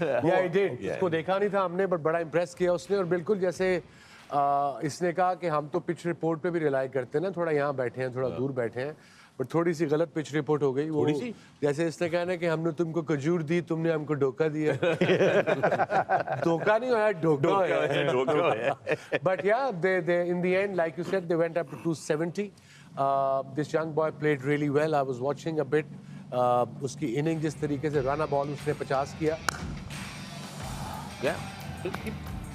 Yeah, he did. उसको देखा नहीं था हमने, बट बड़ा इम्प्रेस किया उसने। और बिल्कुल जैसे इसने कहा कि हम तो पिच रिपोर्ट पे भी रिलाई करते हैं ना, थोड़ा यहाँ बैठे हैं, थोड़ा दूर बैठे हैं, पर थोड़ी सी गलत पिच रिपोर्ट हो गई। वो थोड़ी सी? जैसे इसने कहा ना कि हमने तुमको खजूर दी, तुमने हमको धोखा दिया। धोखा नहीं होया, धोखा होया। But yeah, they in the end, like you said, they went up to 270. This young boy played really well. I was watching a bit. उसकी इनिंग जिस तरीके से रन बॉल उसने 50 किया। Yeah.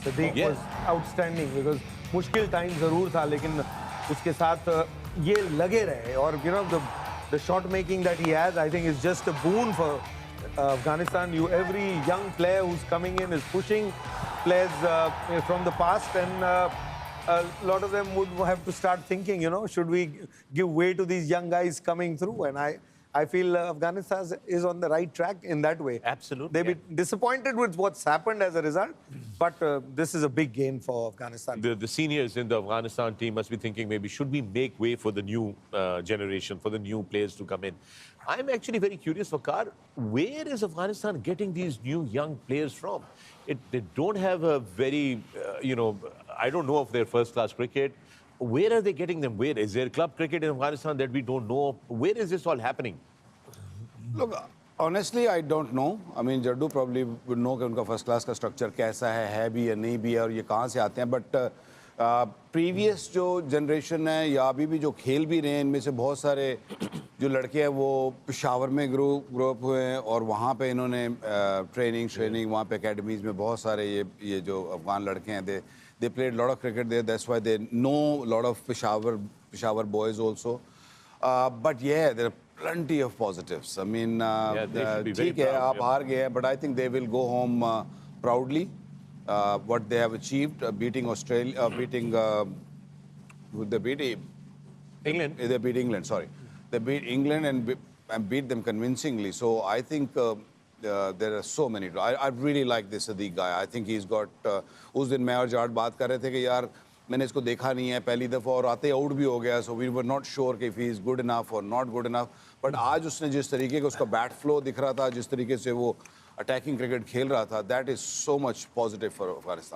Sadiq Yeah. was outstanding because मुश्किल time जरूर था, लेकिन उसके साथ ये लगे रहे। और you know the shot making that he has, I think is just a boon for Afghanistan. Every young player who's coming in is pushing players from the past, and a lot of them would have to start thinking, you know, should we give way to these young guys coming through? And I feel Afghanistan is on the right track in that way. Absolutely, They've been disappointed with what's happened as a result, but this is a big gain for Afghanistan. The seniors in the Afghanistan team must be thinking, maybe should we make way for the new generation, for the new players to come in? I'm actually very curious, Waqar, where is Afghanistan getting these new young players from? They don't have a very, I don't know of their first-class cricket. Where are they getting them? Where is there club cricket in Afghanistan that we don't know of? Where is this all happening? Look, honestly, I don't know. I mean, Jaddu probably would know कि उनका first class का structure कैसा है भी या नहीं भी है और ये कहाँ से आते हैं. But previous जो generation है या अभी भी जो खेल भी रहे हैं, इनमें से बहुत सारे जो लड़के हैं वो पेशावर में grow up हुए हैं और वहाँ पे इन्होंने training वहाँ पे academies में बहुत सारे ये जो अफगान लड़के हैं, they played a lot of cricket there. That's why they know a lot of Peshawar boys also. But yeah, there are plenty of positives. I mean, ठीक है, आप हार गए हैं, but I think they will go home proudly. What they have achieved, beating Australia, beating who they beat? England. They beat England. Sorry, they beat England and beat them convincingly. So I think there are so many. I really like this Sadiq guy. I think he's got. उस दिन मैं और जाट बात कर रहे थे कि यार मैंने इसको देखा नहीं है पहली दफ़ा और आते आउट भी हो गया. So we were not sure कि if he is good enough or not good enough. But आज उसने जिस तरीके का उसका बैट फ्लो दिख रहा था, जिस तरीके से वो अटैकिंग क्रिकेट खेल रहा था, that is so much positive for Afghanistan.